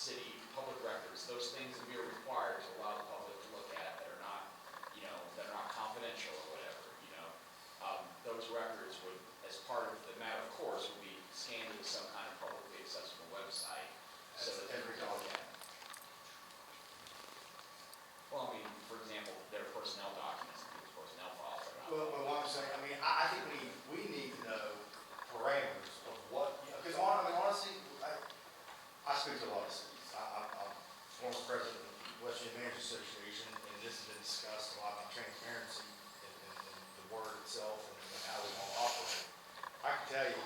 city, public records, those things that we are required to allow the public to look at that are not, that are not confidential or whatever, those records would, as part of the matter of course, would be scanned into some kind of publicly accessible website. So that every dog can. Well, I mean, for example, their personnel documents, people's personnel files are not. Well, what I'm saying, I mean, I think we need to know parameters of what, because honestly, I speak to a lot of cities. I'm former president of the West Virginia Managers Association, and this has been discussed a lot about transparency and the word itself and how we all operate. I can tell you,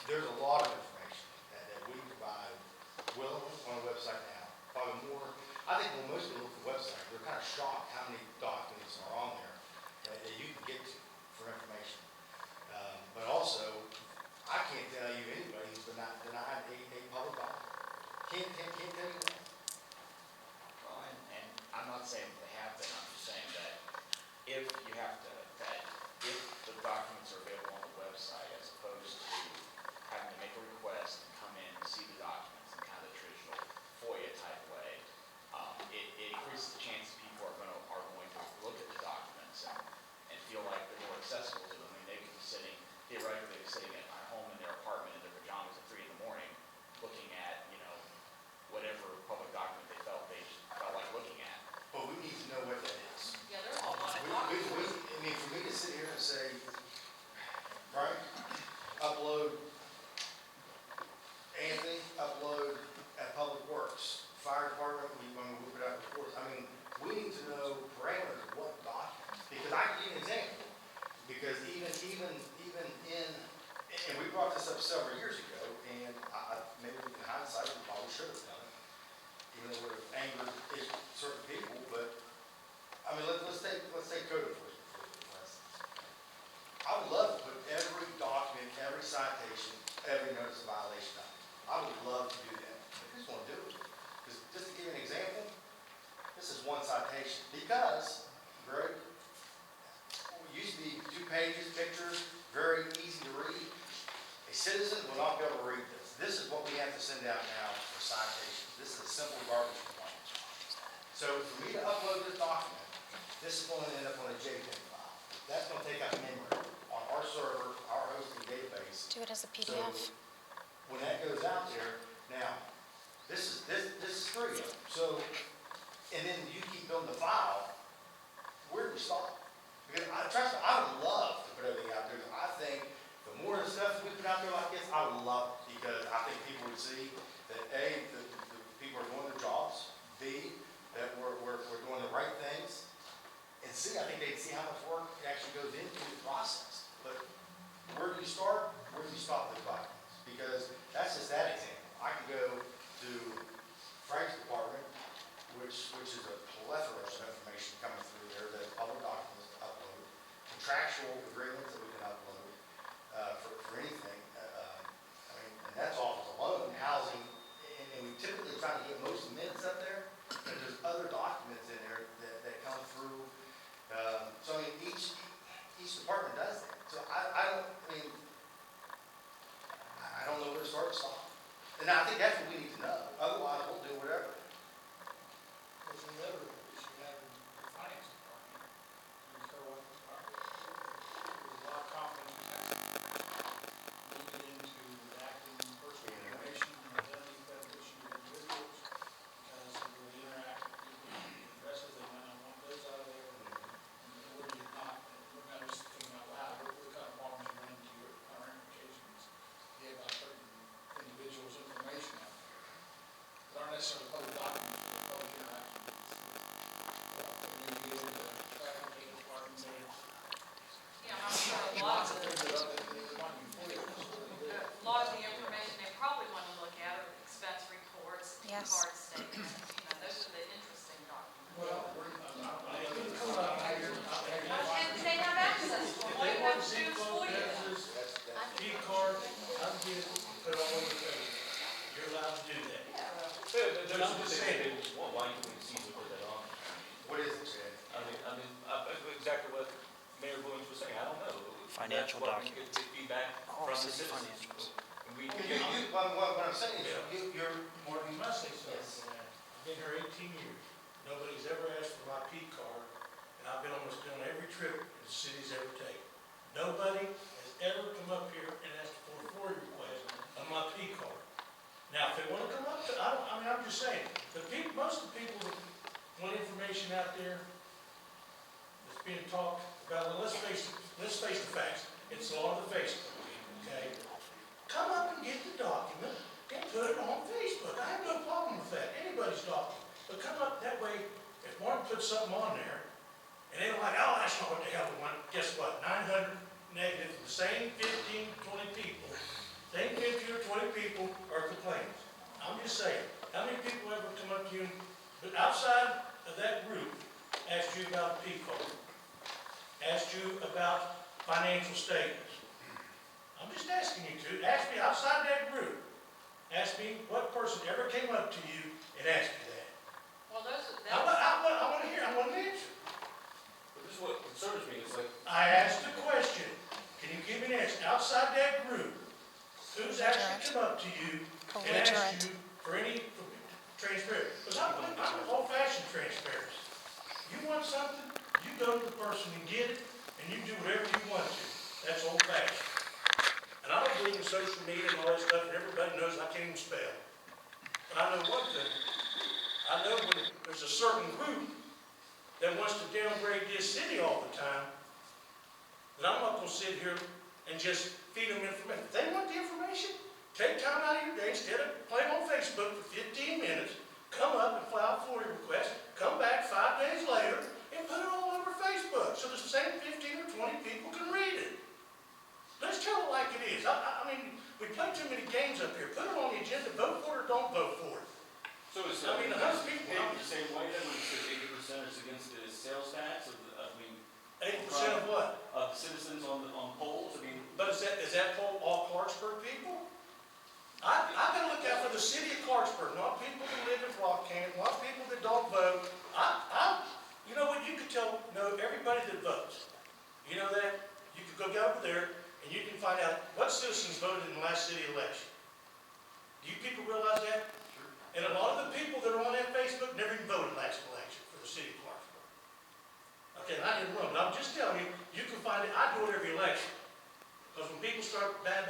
there's a lot of information that we provide willingly on the website now. Probably more, I think when most people look at the website, they're kind of shocked how many documents are on there that you can get to for information. But also, I can't tell you anybody who's denied a public document. Can't tell you that. Well, and I'm not saying that they have been, I'm just saying that if you have to, that if the documents are available on the website as opposed to having to make a request and come in and see the documents in kind of the traditional FOIA type way, it increases the chance that people are going to look at the documents and feel like they're more accessible to them. I mean, they could be theoretically sitting at home in their apartment in their pajamas at 3 in the morning looking at, whatever public document they felt like looking at. But we need to know what that is. Yeah, there's a lot of documents. I mean, for me to sit here and say, Frank, upload Anthony, upload at Public Works, Fire Department, when we put out reports. I mean, we need to know parameters of what documents. Because I can give you an example. Because even in, and we brought this up several years ago, and maybe in hindsight, we probably should have done it. Even though it would have angered certain people, but I mean, let's take code enforcement for instance. I would love to put every document, every citation, every notice of violation on it. I would love to do that. But who's going to do it? Because just to give you an example, this is one citation. Because, Greg, it used to be 2 pages, pictures, very easy to read. A citizen will not be able to read this. This is what we have to send out now for citations. This is a simple garbage complaint. So for me to upload this document, this is going to end up on a JPEG file. That's going to take up memory on our server, our hosting database. Do it as a PDF. So when that goes out there, now this is 3 of them. So, and then you keep building the file. Where do we stop? Because trust me, I would love to put everything out there. I think the more of the stuff we put out there like this, I would love it because I think people would see that A, the people are doing their jobs, B, that we're doing the right things, and C, I think they'd see how much work actually goes into the process. But where do you start? Where do you stop those documents? Because that's just that example. I can go to Frank's department, which is a plethora of information coming through there that public documents to upload, contractual agreements that we can upload for anything. I mean, and that's office alone, housing, and we typically try to get most minutes up there, but there's other documents in there that come through. So I mean, each department does that. So I don't know where to start or stop. And I think that's what we need to know. Otherwise, we'll do whatever. There's another issue you have in the finance department. You throw up the department. There's a lot of confidence you have. We get into redacting personal information and identity theft issues with individuals because we interact with people and addresses they might not want those out of there. And we're just thinking out loud, what kind of problems you run into our applications get about certain individuals' information out there that aren't necessarily public documents, but public interactions. When you get into faculty departments, there's Yeah, I'm sure a lot of things the, that might be for you. a lot of the information they probably want to look at are expense reports, Yes. card statements, those are the interesting documents. Well, And they have access to them, all you have to do is FOIA them. Key card, I'm getting, put all over the page. You're allowed to do that. There's I'm just saying. Why can we see to put that on? What is it, Chad? Exactly what Mayor Williams was saying, I don't know. Financial That's why we documents. get feedback Oh, from the city citizens. financials. I We, What I'm saying is, you're, Martin, you must say something to that. I've been here 18 years. Nobody's ever asked for my P card, and I've been almost done every trip the city's ever taken. Nobody has ever come up here and asked for a FOIA request on my P card. Now, if they want to come up to, I'm just saying, most of the people that want information out there that's being talked about, well, let's face the facts. It's a lot of the Facebook people, okay? Come up and get the document and put it on Facebook. I have no problem with that, anybody's document. But come up that way, if Martin puts something on there, and they're like, oh, that's not what the hell we want, guess what? 900 negative, the same 15, 20 people, same 15 or 20 people are complaining. I'm just saying, how many people ever come up to you, but outside of that group, asked you about the P card, asked you about financial statements? I'm just asking you to, ask me outside that group, ask me what person ever came up to you and asked you that. Well, I want to hear, I want an answer. but this is what concerns me, it's like, I asked a question, can you give me an answer, outside that group, who's actually come up to you and asked you for any transparency? Because I'm old-fashioned transparency. You want something, you go to the person and get it, and you do whatever you want to. That's old-fashioned. And I don't believe in social media and all that stuff, and everybody knows I can't even spell. But I know one thing. I know when there's a certain group that wants to downgrade this city all the time, that I'm not going to sit here and just feed them information. If they want the information, take time out of your day, instead of playing on Facebook for 15 minutes, come up and file a FOIA request, come back 5 days later, and put it all over Facebook, so the same 15 or 20 people can read it. Let's tell it like it is. I mean, we play too many games up here. Put it on the agenda, vote for it or don't vote for it. so it's, I mean, 100 people, paid the same way, then when it says 80% is against the sales tax, 80% of what? of the citizens on polls, I mean, But is that poll all Clarksburg people? I gotta look out for the city of Clarksburg, not people that live in Rock Canyon, not people that don't vote. You know what, you could know everybody that votes. You know that? You could go over there and you can find out what citizens voted in the last city election. Do you people realize that? And a lot of the people that are on that Facebook never even voted last election for the city of Clarksburg. Okay, and I didn't run, but I'm just telling you, you can find it, I do it every election. Because when people start bad,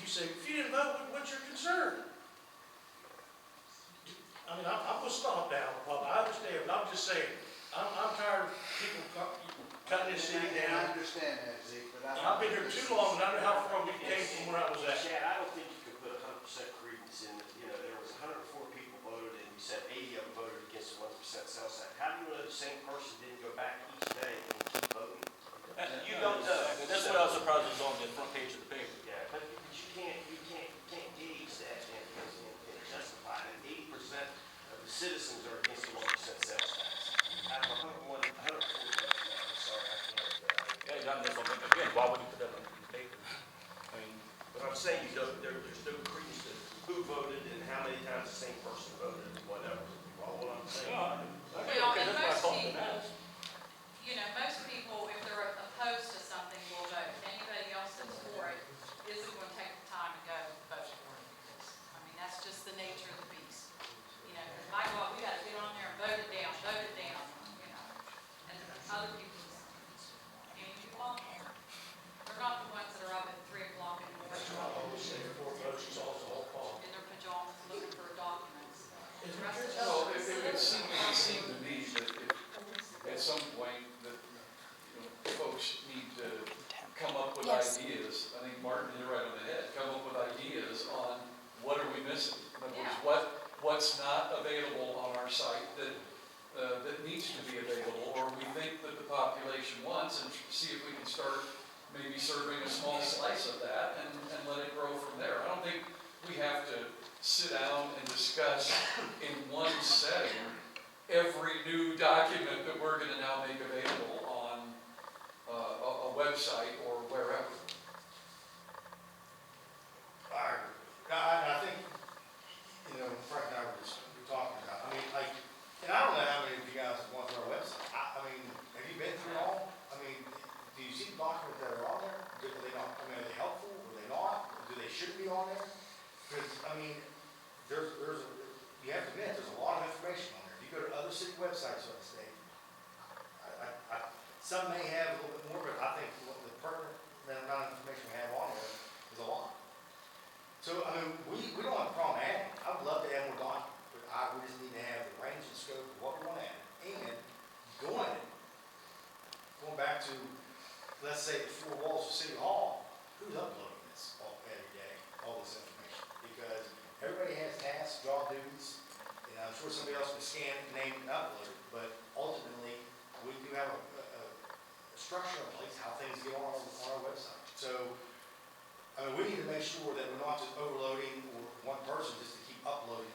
you say, if you didn't vote, what's your concern? I mean, I'm gonna stop down, I understand, but I'm just saying, I'm tired of people cutting this city I down. understand that, Zeke, but I've been here too long, and I know how far we came from where I was at. Chad, I don't think you could put 100% credence in, there was 104 people voted, and you said 80 of them voted against the 1% sales tax. How do you know the same person didn't go back each day and keep voting? you don't know. That's what I was surprised was on the front page of the paper. Yeah, but you can't gauge that and justify it. 80% of the citizens are against the 1% sales tax. Out of 104, I'm sorry, I can't. Yeah, you got this one, again, why would you put that on the paper? I mean, But I'm saying there's no credence to who voted and how many times the same person voted and whatever. Well, what I'm saying. Well, and most people, most people, if they're opposed to something, will vote. Anybody else that's for it isn't going to take the time to go vote for it. I mean, that's just the nature of the beast. If I go out, we got to get on there and vote it down, And other people's, they're not the ones that are up at 3 o'clock in the That's what I always say, before votes is also all call. in their pajamas looking for documents. The rest of Well, us- it seemed to me that at some point that, folks need to come up with ideas. I think Martin hit it right on the head, come up with ideas on what are we missing? In other words, what's not available on our site that needs to be available, or we think that the population wants, and see if we can start maybe serving a small slice of that and let it grow from there. I don't think we have to sit down and discuss in one setting every new document that we're gonna now make available on a website or wherever. I think, Frank and I were just talking about, and I don't know how many of you guys have gone through our website. Have you been through it all? Do you see the documents that are on there? Are they helpful? Are they not? on there, because, I mean, you have to admit, there's a lot of information on there. You go to other city websites on the state, some may have a little bit more, but I think the pertinent amount of information we have on there is a lot. So, I mean, we don't have a problem adding. I would love to add more documents, but we just need to have the range and scope of what we want to add. And going back to, let's say, the four walls of City Hall, who's uploading this every day, all this information? Because everybody has tasks, job duties, and I'm sure somebody else can scan it, name it, and upload it, but ultimately, we do have a structure in place, how things get on our website. So, I mean, we need to make sure that we're not just overloading one person just to keep uploading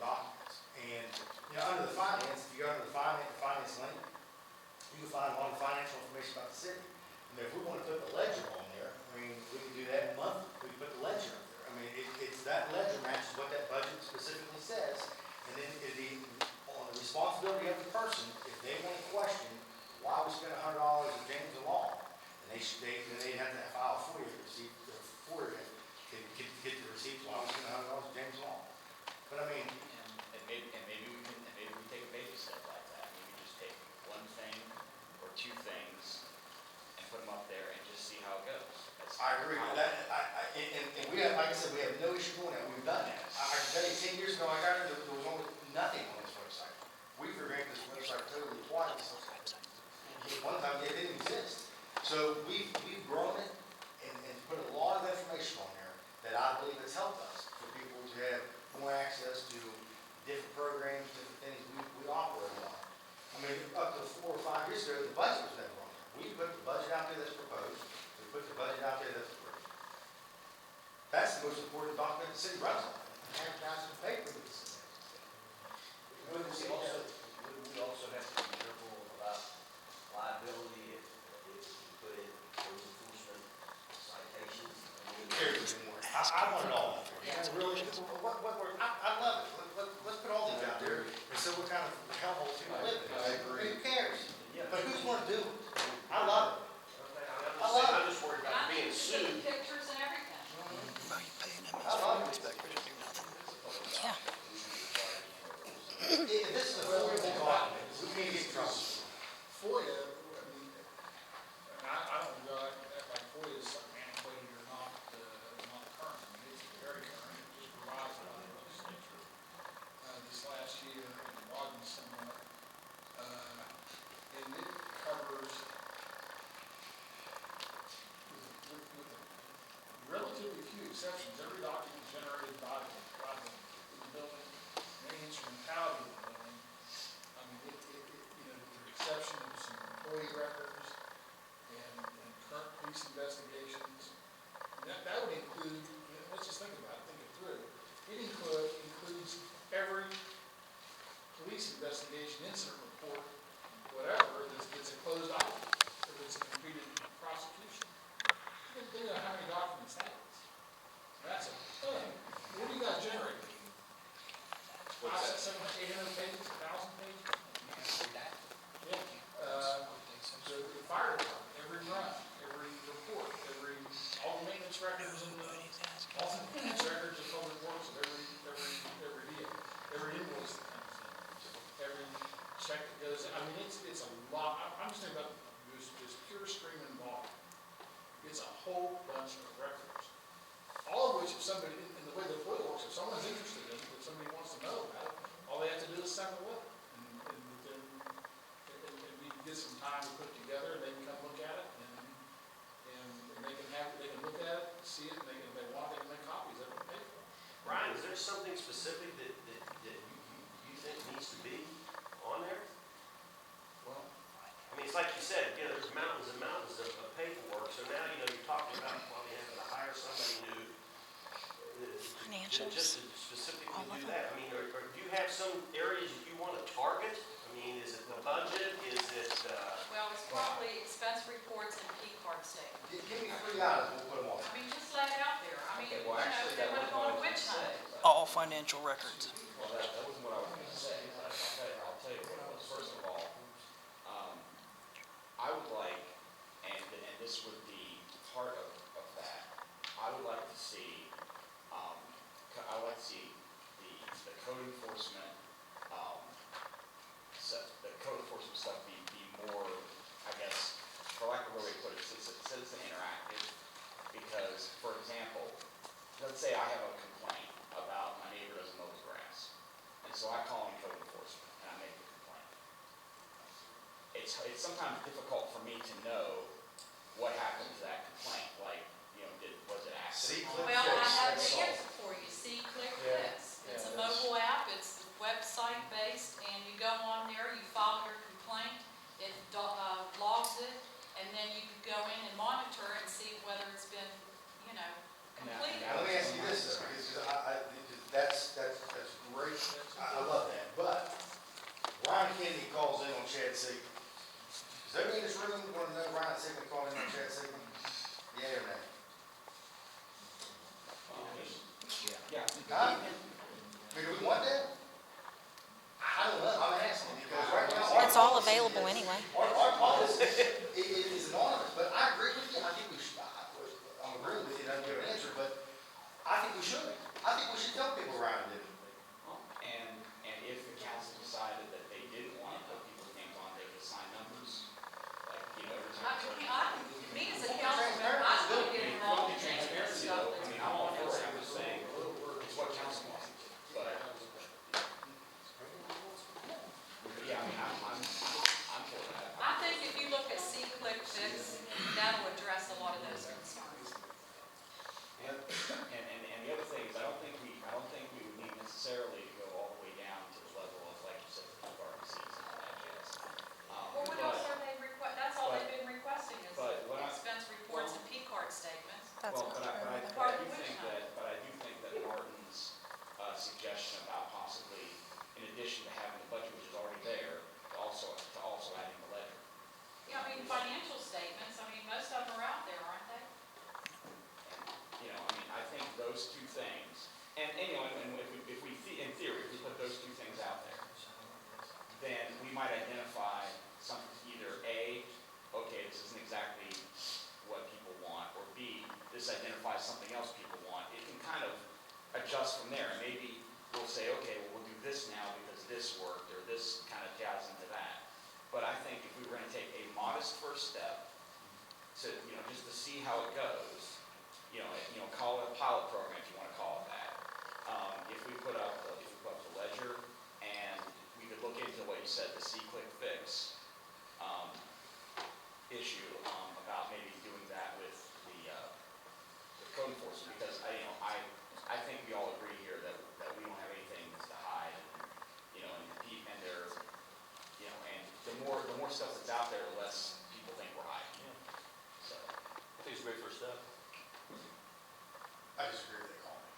documents. And, you know, under the finance, if you go under the finance link, you can find a lot of financial information about the city. And if we want to put the ledger on there, I mean, we can do that monthly. We can put the ledger up there. I mean, it's that ledger matches what that budget specifically says. And then on the responsibility of the person, if they want to question why we spent $100 in James and Law, and they have to file a FOIA receipt, to get the receipts why we spent $100 in James and Law. But I mean, And maybe we take a baby step like that. Maybe just take one thing or two things and put them up there and just see how it goes. I agree with that. And we have, like I said, we have no issue doing that. We've done that. I can tell you, 10 years ago, I got there was almost nothing on this website. We've revamped this website totally twice. One time it didn't exist. So we've grown it and put a lot of information on there that I believe has helped us for people to have more access to different programs, different things we operate on. I mean, up to 4 or 5 years ago, the budget was never on there. We put the budget out there that's proposed. We put the budget out there that's approved. That's the most important document the city runs on. Half the paper with the city. Wouldn't we also have to be careful about liability if you put in code enforcement citations? I want it all out there. Yeah. Really, I love it. Let's put all these out there and see what kind of hellholes people live in. I agree. Who cares? But who's going to do it? I love it. I'm just worried about being Taking sued. pictures and everything. I love it. Yeah. If this is a four-year document, we can't get in trouble. FOIA, I mean, I don't know like FOIA is something antiquated or not current. I mean, it's very current. It just provides a lot of legislature. This last year, it broadened somewhat. And it covers, with relatively few exceptions, every document generated by the building, any instrumentality of the building. I mean, you know, with the exception of some employee records and current police investigations. And that would include, you know, let's just think about it, think it through. It includes every police investigation, incident report, whatever, that's a closed item, if it's a completed prosecution. Think about how many documents that is. That's a ton. What do you guys generate? 500, 700, 800 pages, 1,000 pages? Yeah. The fire department, every run, every report, all the maintenance records and all the maintenance records of public works of every deal, every invoice that comes in, every check that goes in. I mean, it's a lot. I'm just thinking about this pure stream and volume. It's a whole bunch of records. All of which, if somebody, in the way the FOIA works, if someone's interested in it, if somebody wants to know about it, all they have to do is send a letter. And we can get some time to put it together, and they can come look at it, and they can look at it, see it, and if they want, they can make copies of it and pay for it. Brian, is there something specific that you think needs to be on there? Well, I mean, it's like you said, you know, there's mountains and mountains of paperwork, so now, you know, you're talking about probably having to hire somebody new Financials, just to specifically all of do them. that. I mean, or do you have some areas that you want to target? I mean, is it the budget? Is it, Well, it's probably expense reports and P card statements. give me 3 items, we'll put them on. I mean, just lay it out there. I mean, Okay, you well, know, actually, if they that want to was go on a what I was witch gonna hunt. say. all financial records. Well, that wasn't what I was going to say. I'll tell you what it was. First of all, I would like, and this would be part of that, I would like to see code enforcement, the code enforcement stuff be more, I guess, for lack of a way to put it, citizen interactive. Because, for example, let's say I have a complaint about my neighbor doesn't mow his grass. And so I call in code enforcement and I make the complaint. It's sometimes difficult for me to know what happened to that complaint, like, was it accident? Well, I have the answer for you, see, click this. It's a mobile app, it's website based, and you go on there, you file your complaint, it logs it, and then you can go in and monitor and see whether it's been, completed. Now, let me ask you this, though, because that's great, I love that, but Ryan Kennedy calls in on Chad Sigmund. Does everybody in this room want to know Ryan Sigmund called in on Chad Sigmund? Yeah or no? Yeah. Huh? I mean, do we want that? I don't know, I'm asking, because right now. It's all available anyway. Our policy is anonymous, but I agree with you, I think we should, I'm agreeing with you, I don't give an answer, but I think we should. I think we should tell people around it. And if the council decided that they didn't want to put people's names on, they could assign numbers, like, every time. Me as a councilman, I don't get involved in Transparency, stuff though, that's I'm all going for on. it, I'm just saying, it's what council wants, but, yeah, I'm for that. I think if you look at see, click, fix, that'll address a lot of those concerns. And the other thing is, I don't think we would need necessarily to go all the way down to the level of, like you said, the RBCs and all that jazz. Well, what else are they that's all they've been requesting is but what I- expense reports and P-card statements. That's Well, not but true. I do think that Martin's suggestion about possibly, in addition to having the budget, which is already there, to also adding the ledger. Yeah, I mean, financial statements, most of them are out there, aren't they? And, I think those two things, and if we, in theory, if we put those two things out there, then we might identify something, either A, okay, this isn't exactly what people want, or B, this identifies something else people want. It can kind of adjust from there. Maybe we'll say, okay, well, we'll do this now because this worked, or this kind of ties into that. But I think if we were going to take a modest first step to, just to see how it goes, call it a pilot program if you want to call it that. If we put up the ledger, and we could look into what you said, the see, click, fix issue, about maybe doing that with the code enforcement, because I think we all agree here that we don't have anything to hide, and they're, and the more stuff that's out there, the less people think we're hiding. So, I think it's a great first step. I disagree with that comment.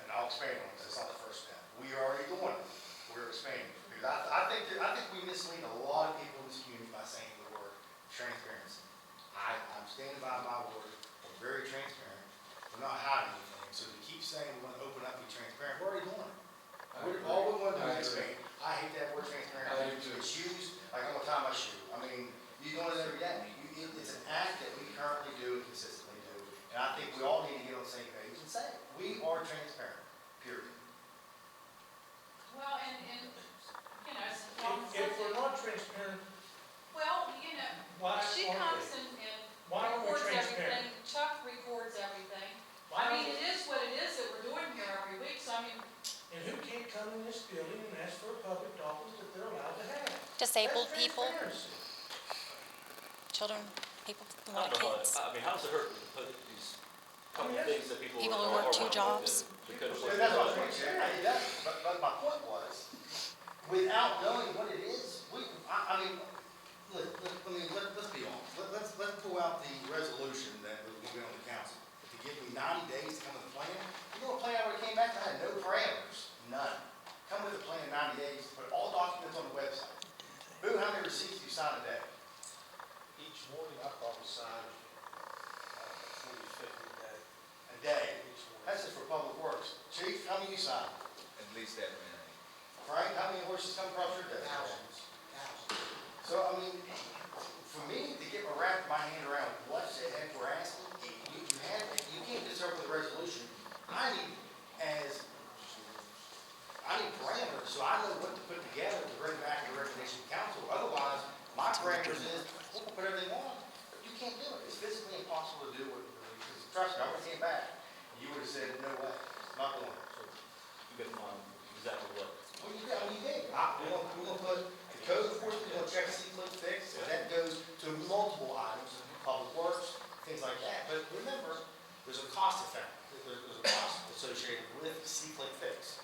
And I'll expand on it, that's not the first step. We are already doing it, we're expanding. Because I think we mislead a lot of people in this community by saying the word transparency. I'm standing by my word, we're very transparent, we're not hiding anything. So to keep saying we want to open up and be transparent, we're already doing it. All we want to do is expand. I hate that word transparent. It's used like I'm gonna tie my shoe. You're doing it every day. It's an act that we currently do and consistently do. And I think we all need to get on the same page and say, we are transparent, period. Well, and If we're not transparent, well, why she aren't comes we? and Why aren't we records transparent? everything, Chuck records everything. Why aren't It is what it is that we're doing here every week, so And who can't come in this building and ask for a public document that they're allowed to have? Disabled That's people, transparency. children, people who I want don't know, kids. how does it hurt to put these couple of things that people People who are work two wanting jobs. because But that's what I'm saying, it does. But my point was, without knowing what it is, let's be honest. Let's pull out the resolution that was given on the council. If you give me 90 days to come with a plan, a plan I would have came back and had no parameters, none. Come with a plan in 90 days, put all documents on the website. Boo, how many receipts do you sign a day? Each morning, I probably sign 40, 50 a day. A day. Each morning. That's just for public works. Chief, how many you sign? At least that many. Frank, how many horses come across your desk? Thousands. So, for me to get my hand around what the heck we're asking, you can't just over the resolution. I need, as trust me, I would've came back, and you would've said, no way, not doing it. You can find exactly what. Well, you did, we're gonna put the code enforcement, we're gonna check C-click fix, and that goes to multiple items, public works, things like that. But remember, there's a cost effect, there's a cost associated with C-click fix.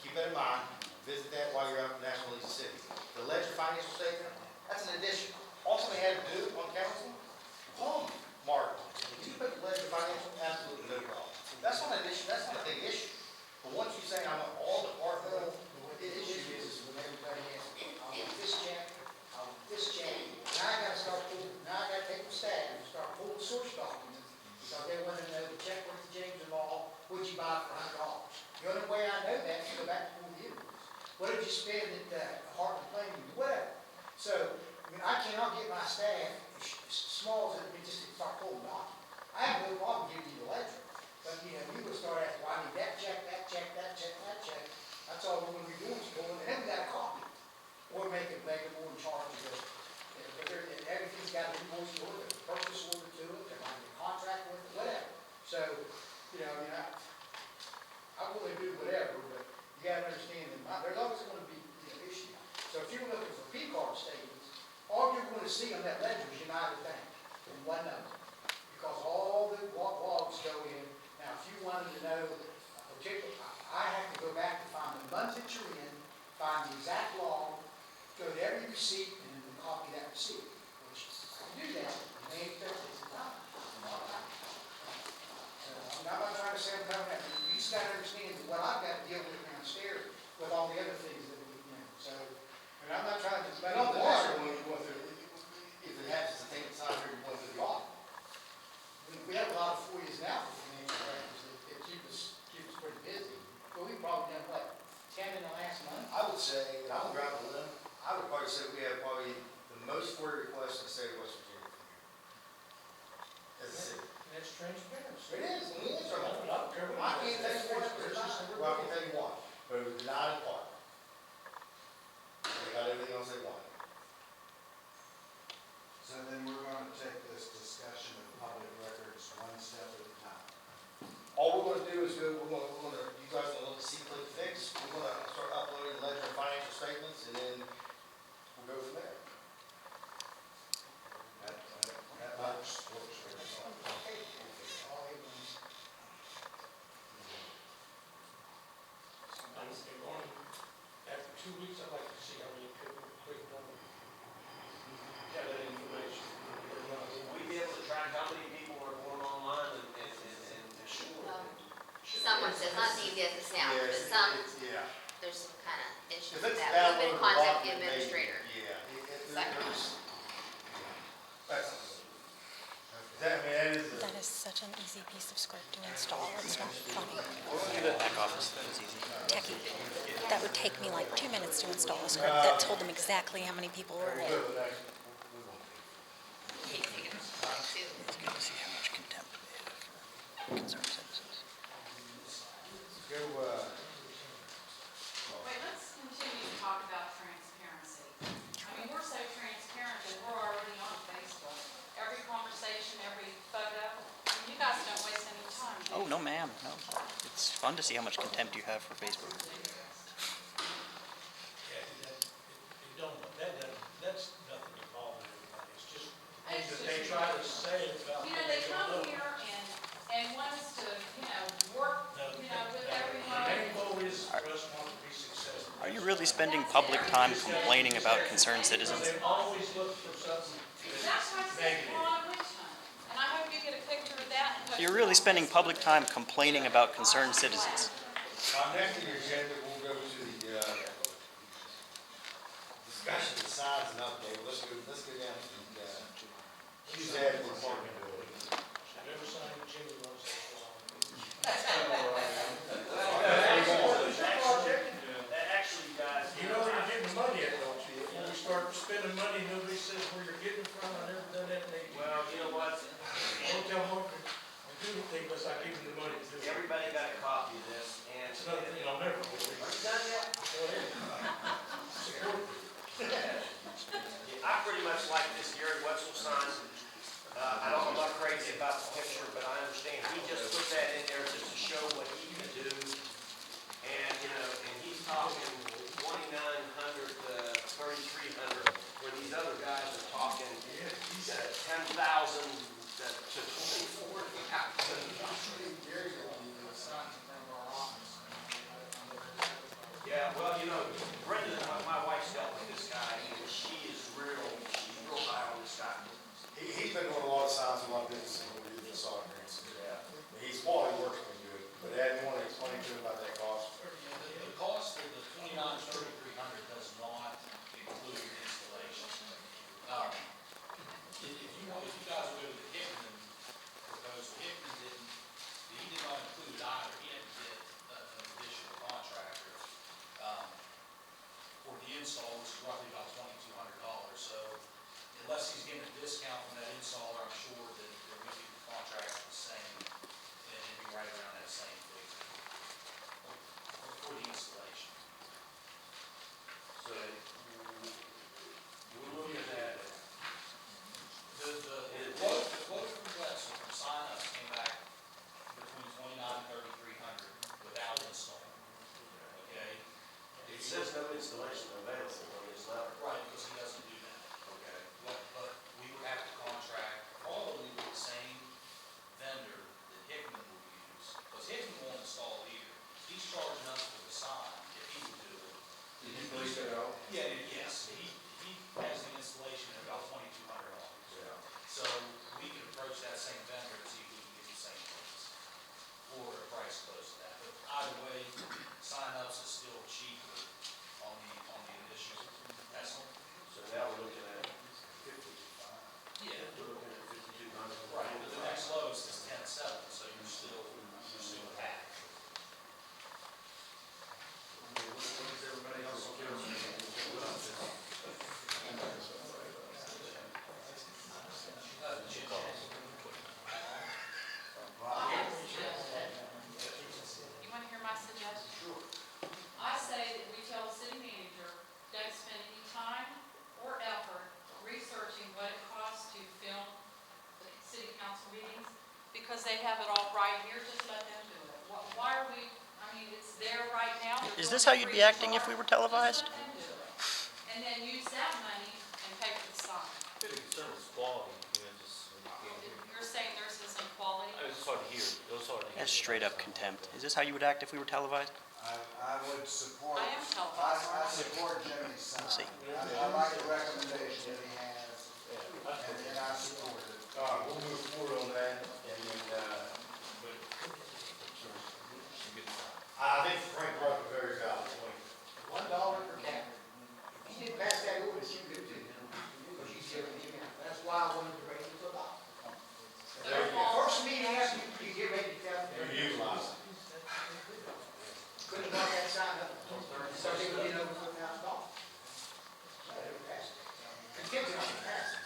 Keep that in mind, visit that while you're out in National League City. The ledger financial statement, that's an addition. Also, they had to do on council, Mark, you put the ledger financial, absolutely no problem. That's not an issue, that's not a big issue. But once you say, I'm all departmental, the issue is when everybody asks, I want this check, I want this check. Now I gotta start pulling, now I gotta take my staff and start pulling source documents, because they want to know the check went to James and Law, what'd you buy for $100? The only way I know that is to go back and pull the invoice. What did you spend at Heartland Plainview, whatever. So, I mean, I cannot get my staff as small as it just to start pulling documents. I have no problem giving you the ledger. But, you know, you would start asking, well, I need that check, that check, that check, that check. That's all we're gonna be doing is pulling, and then we got a copy. Or make it available and charge it. Everything's got an invoice to it, a purchase order to it, there might be a contract with it, whatever. So, you know, I mean, I willing to do whatever, but you gotta understand that there's always gonna be, you know, issues. So if you're looking for P-card statements, all you're gonna see on that ledger is United Bank in one number. Because all the logs go in. Now, if you wanted to know a particular, I have to go back to find the month that you're in, find the exact log, go to every receipt, and then copy that receipt. Which, I can do that, it may take some time. I'm not trying to say I'm coming at you. You just got to understand that what I've got to deal with downstairs with all the other things that we, you know, so, and I'm not trying to, but I'm water when you go through, if it happens to take the time here, you go through the audit. We have a lot of FOIAs now for financial records that keep us pretty busy. But we've probably done, what, 10 in the last month? I would say, and I'm driving a limb, I would probably say we have probably the most FOIA requests in the state of West Virginia. As a city. And it's transparency. It is, and it is. I don't care what I can't tell you what it was It's just denied. Well, I can tell you one, but it was denied in part. They got everything else they wanted. So then we're going to take this discussion of public records one step at a time. All we're gonna do is you guys are gonna look at C-click fix, we're gonna start uploading the ledger and financial statements, and then we'll go from there. That works very well. After 2 weeks, I'd like to see how many people clicked on it. Have that information. We'd be able to track how many people are going online and sure. Some ones, it's not as easy as it sounds, but some, Yeah. there's some kind of issues If with it's that. We've been downloaded, contacting the maybe, administrator. Yeah. Second. That's, that, I mean, that is. That is such an easy piece of script to install. It's not funny. Back office, that was easy. Techie. That would take me like 2 minutes to install a script that told them exactly how many people were in. We'll go to the next. Can't take it. It's good to see how much contempt they have for concerned citizens. Go, Wait, let's continue to talk about transparency. I mean, we're so transparent that we're already on Facebook. Every conversation, every photo, I mean, you guys don't waste any time. do Oh, you? no ma'am, no. It's fun to see how much contempt you have for Facebook. Yeah, that's nothing involving everybody. It's just things It's that they just- try to say about. You know, they come here and want us to, you know, work, you know, with The everyone. main goal is for us want to be successful. Are you really spending public time complaining about concerned citizens? They always look for something That's why I that's said negative. Ron Witch Hunt. And I hope you get a picture of that. and post You're it really on spending Facebook. public time complaining about concerned citizens. next on the agenda, we'll go to the, discussion of size and update. Let's go down to the, Hughes Avenue apartment building. I've never signed Jimmy once in a while. Actually, guys. You know where you're getting the money at, don't you? When we start spending money, nobody says where you're getting it from. I've never done that in 18 years. Well, you know what? Don't tell Mark to do anything unless I give him the money to do it. Everybody got a copy of this, and It's another thing I'll never do. Are you done yet? Go ahead. Support it. I pretty much like this Gary Wetzel sign. I don't know about Craig crazy about the picture, but I understand. He just put that in there just to show what he can do. And, you know, and he's talking 2,900 to 3,300, where these other guys are talking 10,000 to 24,000. Yeah, well, you know, Brenda, my wife's dealt with this guy, and she's real high on this guy. He's been doing a lot of signs, a lot of business, and we just saw it. Yeah. He's quality work's been good, but Ed, you want to explain to him about that cost? The cost of the 3,300 does not include installation. If you guys will go to the Hickman proposal, Hickman he did not include it either. He had to get an additional contractor for the install, which is roughly about $2,200. So unless he's getting a discount from that installer, I'm sure that there would be the contract the same, and it'd be right around that same figure for the installation. So we're looking at The quote from Webster from sign up came back between 29 and 3,300 without install. Okay? it says no installation available on this letter. Right, because he doesn't do that. Okay. But we would have to contract probably with the same vendor that Hickman will use, because Hickman won't install it either. He's charging us for the sign if he would do it. Did you break that out? Yeah, yes, he has the installation at about $2,200. Yeah. So we can approach that same vendor and see if we can get the same price, or a price close to that. But either way, sign-ups is still cheaper on the initial estimate. So now we're looking at 50. Yeah. We're looking at 5,200. Right, but the next lowest is 10.7, so you're still half. What is everybody else You want to hear my suggestion? Sure. I say that we tell the city manager, don't spend any time or effort researching what it costs to film the city council meetings, because they have it all right here, just let them do it. Why are we, I mean, it's there right now. They're Is doing this how it you'd free be of acting if we charge. were televised? Just let them do it. And then use that money and pay for the sign. Pretty concerned with quality, you know, just, You're saying there's this inequality? it's hard to hear, it was hard to hear. That's straight up contempt. Is this how you would act if we were televised? I would support. I am televised. I support Jimmy's son. See. I like the recommendation that he has, and I support it. All right, we'll move forward on that, and then, I think Frank brought up a very valid point. $1 per capita. If you didn't pass that ordinance, you could do it, because you give it out. That's why I wanted to raise it to $1. There you go. First meeting after you get ready to tell them. You utilize it. Couldn't knock that sign up, so they would get over $4,000. Continue on the pass.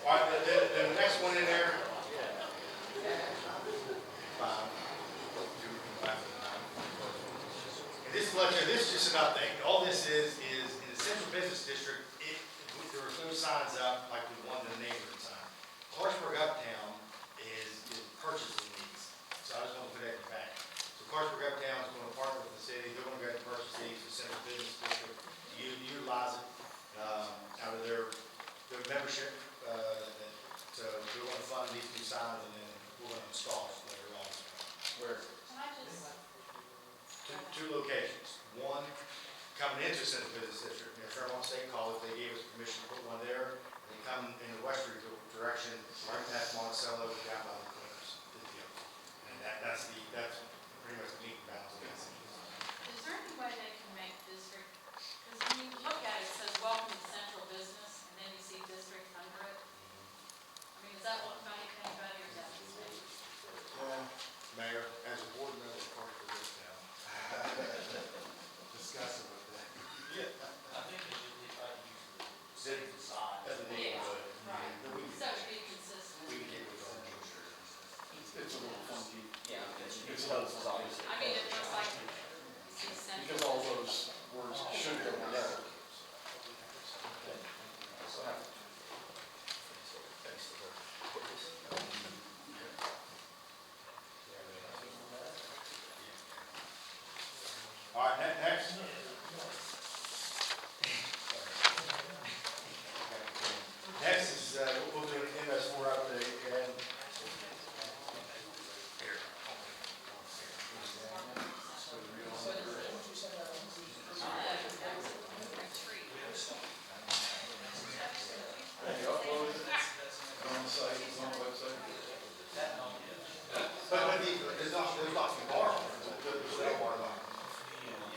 All right, the next one in there. Five. And this is, this is just an update. All this is in the central business district, there was no signs up like we wanted the neighborhood sign. Clarksburg Uptown is purchasing these, so I just want to put that in the back. So Clarksburg Uptown is going to partner with the city, they're going to go ahead and purchase these for central business district, utilize it out of their membership. So we're going to fund these new signs, and then we're going to install it later on. Where? Can I just? Two locations. One, coming into Central Business District, near Fairmont State College, they gave us permission to put one there. And they come in the westerly direction, right past Monticello, down by the Clippers. And that's pretty much the meat and bounds of that. Is there any way they can make district, because when you look at it, it says welcome to central business, and then you see district under it. I mean, is that what funny to anybody, or is that just me? Mayor, as a board member, of course, for this town. Discuss it with them. Yeah, I think they try to use the City design. That's the Yeah, neighborhood. right. We can- So to be consistent. We can get with that. It's a little funky. Yeah, it's obviously. I mean, it looks like you see central. Because all those words should go together.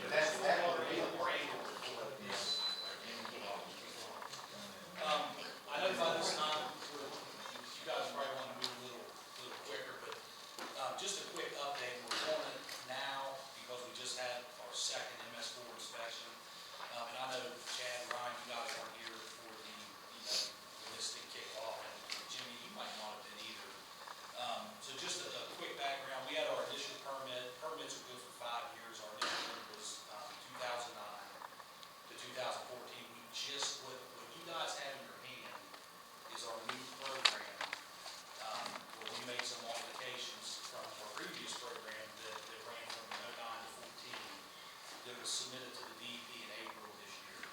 But that would be, Or annual report, yes. I know by this time, you guys probably want to move a little quicker, but just a quick update. We're doing it now because we just had our second MS4 inspection. And I know Chad, Ryan, you guys weren't here for the, when this thing kicked off, and Jimmy, you might not have been either. So just a quick background, we had our initial permit. Permits are good for 5 years. Our initial one was 2009 to 2014. We just, what you guys have in your hand is our new program, where we made some modifications from our previous program that ran from 09 to 14, that was submitted to the DEP in April of this year.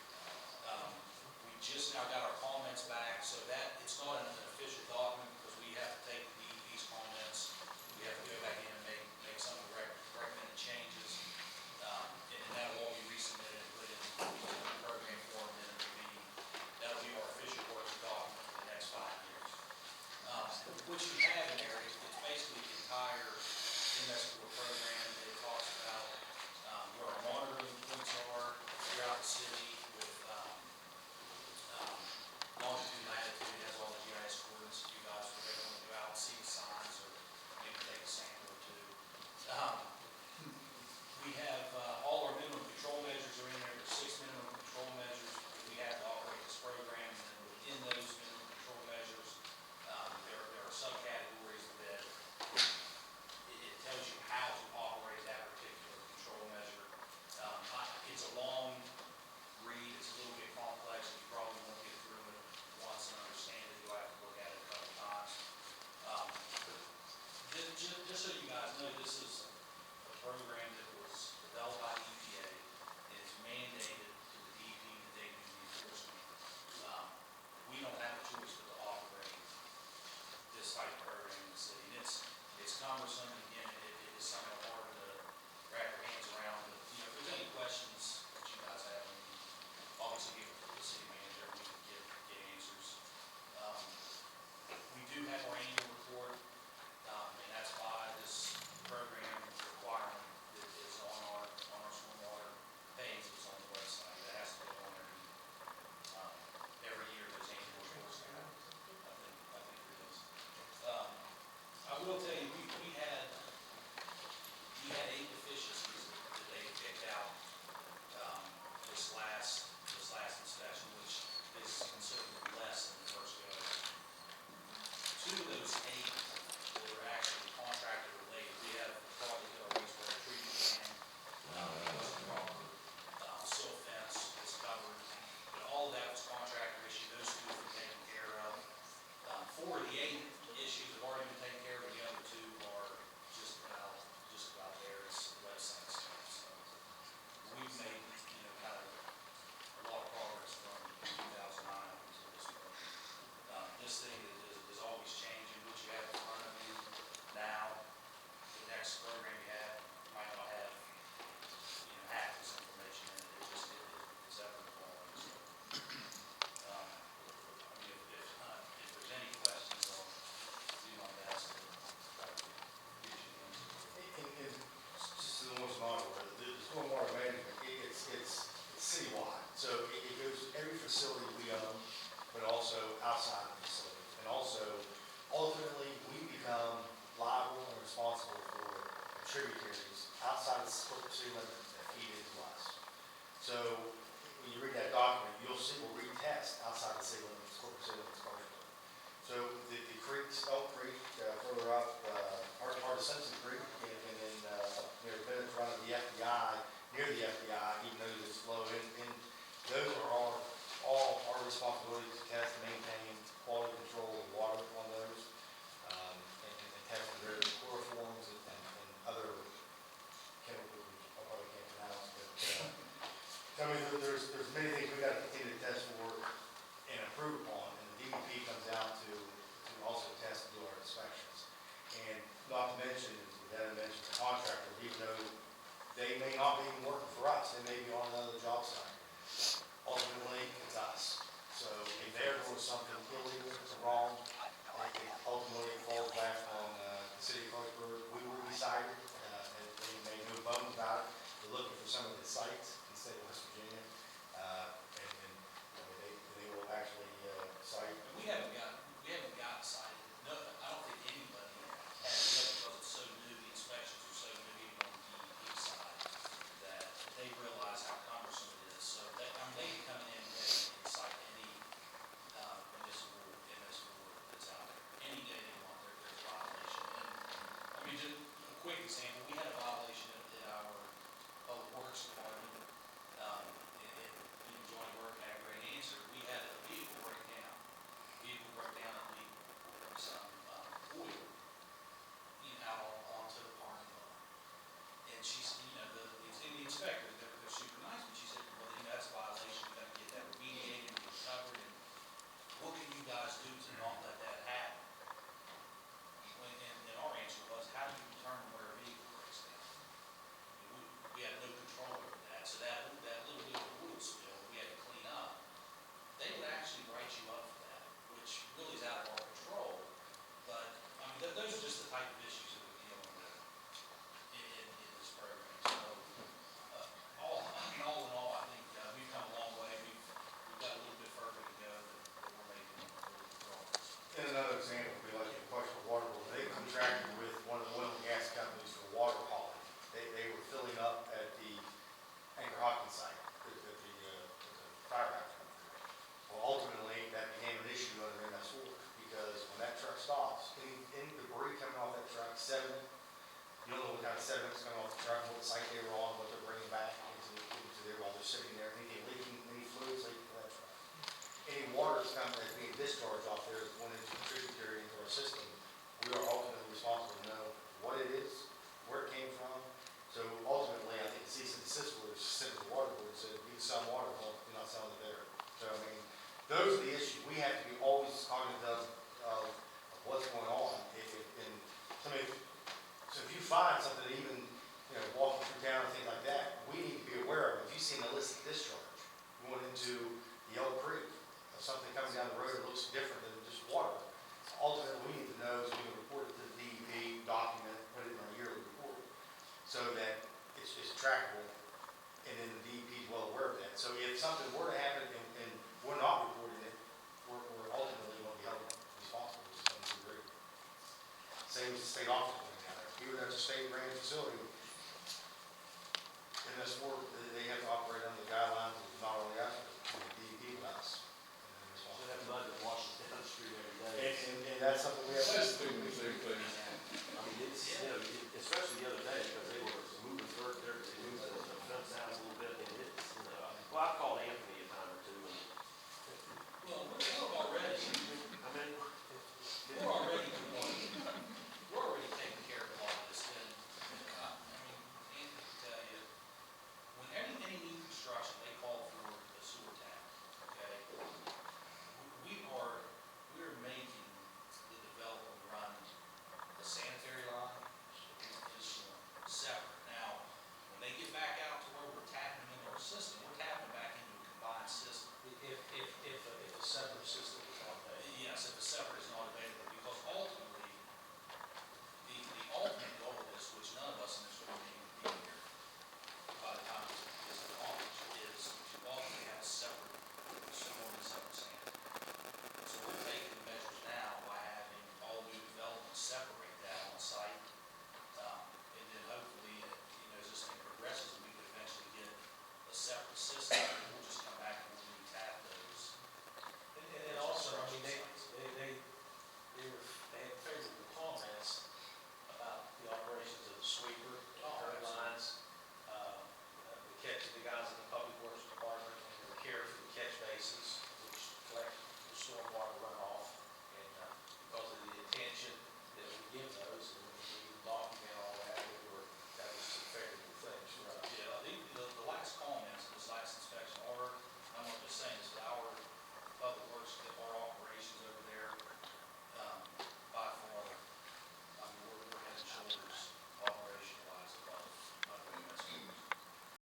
We just now got our comments back, so that, it's not an official document because we have to take the DEP's comments, we have to go back in and make some of the recommended changes, and that'll all be resubmitted and put in the program form, and that'll be our official working document for the next 5 years. What you have in there is it's basically the entire MS4 program. It talks about where our monitoring points are throughout the city with longitude, latitude, it has all the GIS coordinates that you guys would ever want to go out and see the signs or maybe take a sample or two. We have all our minimum control measures are in there. There's 6 minimum control measures that we have to operate this program, and then within those minimum control measures, there are subcategories that it tells you how to operate that particular control measure. It's a long read, it's a little bit complex, and you probably won't get through it once and understand it. You'll have to look at it a couple times. Just so you guys know, this is a program that was developed by EPA, and it's mandated to the DEP that they do the enforcement. We don't have a choice but to operate this type of program in the city. And it's cumbersome, and again, it is somewhat hard to wrap your hands around. But, if there's any questions that you guys have, obviously give it to the city manager, we can get answers. We do have our annual report, and that's by this program requirement that is on our stormwater page that's on the website. That has to go on every year. Those annual reports come out. I think it is. I will tell you, we had 8 deficiencies that they picked out this last inspection, which is considerably less than the first go. 2 of those 8 were actually contractor related. We have a project at our wastewater treatment plant, wasn't proper, silt fence was covered, but all of that was contractor issue. Those 2 have been taken care of. 4 of the 8 issues have already been taken care of, and the other 2 are just about there. It's the website stuff. So we've made, kind of a lot of progress from 2009 up until this point. This thing is always changing. What you have in front of you now, the next program you have might not have, half this information in it. It's ever evolving. So, if there's any questions, I'll do my best to try to get you the answer. just the most model, the stormwater management, it's citywide. So it goes to every facility we own, but also outside the facility. And also, ultimately, we become liable and responsible for tributaries outside of the city limits that feed into us. So when you read that document, you'll see we'll retest outside the city limits, corporate city limits, Clarksburg. So the creeks, Elk Creek, further up, part of Simpson Creek, and then up near Bennett's Run of the FBI, near the FBI, even though it's low, and those are all our responsibility to test and maintain quality control of water on those, and test the various chloroforms and other chemicals which I probably can't pronounce, but, I mean, there's many things we gotta continue to test for and improve upon, and the DEP comes out to also test and do our inspections. And not to mention, as we mentioned, the contractor, even though they may not be working for us, they may be on another job site. Ultimately, it's us. So if they're doing something illegal, wrong, ultimately it falls back on the city of Clarksburg. We will be cited, and they made no bones about it. We're looking for some of the site mean, just a quick example, we had a violation in our public works department, joint work had a great answer, we had a vehicle break down. Vehicle broke down and we poured some, oil, out onto the parking lot. And she's, the inspector, they're super nice, but she said, well, that's a violation, you gotta get that remediated and recovered, and what can you guys do to not let that happen? And our answer was, how do you determine where a vehicle breaks down? We had no control over that, so that little bit of oil spill we had to clean up, they would actually write you up for that, which really is out of our control. But, I mean, those are just the type of issues that we're dealing with in this program. So, all in all, I think we've come a long way. We've got a little bit further to go, but we're making a little bit of progress. And another example would be like the Clarksburg Water Board. They contracted with one of the oil and gas companies for water quality. They were filling up at the Anchor Hawkins site, at the fire hydrant. Well, ultimately, that became an issue under MS4, because when that truck stops, any debris coming off that truck, sediment, you don't know what kind of sediment is coming off the truck, what site they were on, what they're bringing back into there while they're sitting there, anything leaking, any fluids leaking from that truck. Any water that's coming, that's being discharged off there, going into the tributary into our system, we are ultimately responsible to know what it is, where it came from. So ultimately, I think the cease and desist order was sent to the water board and said, if you sell water, well, you're not selling it there. So, I mean, those are the issues. We have to be always cognizant of what's going on. So if you find something, even, walking through town and things like that, we need to be aware of. If you see an illicit discharge going into the Elk Creek, or something coming down the road that looks different than just water, ultimately, we need to know, so we can report it to the DEP, document it, put it in our yearly report, so that it's trackable, and then the DEP is well aware of that. So if something were to happen and we're not reporting it, we're ultimately going to be held responsible to some degree. Same as the state office going down there. Even though it's a state-ran facility, in this work, they have to operate under the guidelines of not only us, but the DEP and us. So that mud that washes down the street every day. And that's something we have. That's the same thing. I mean, it's,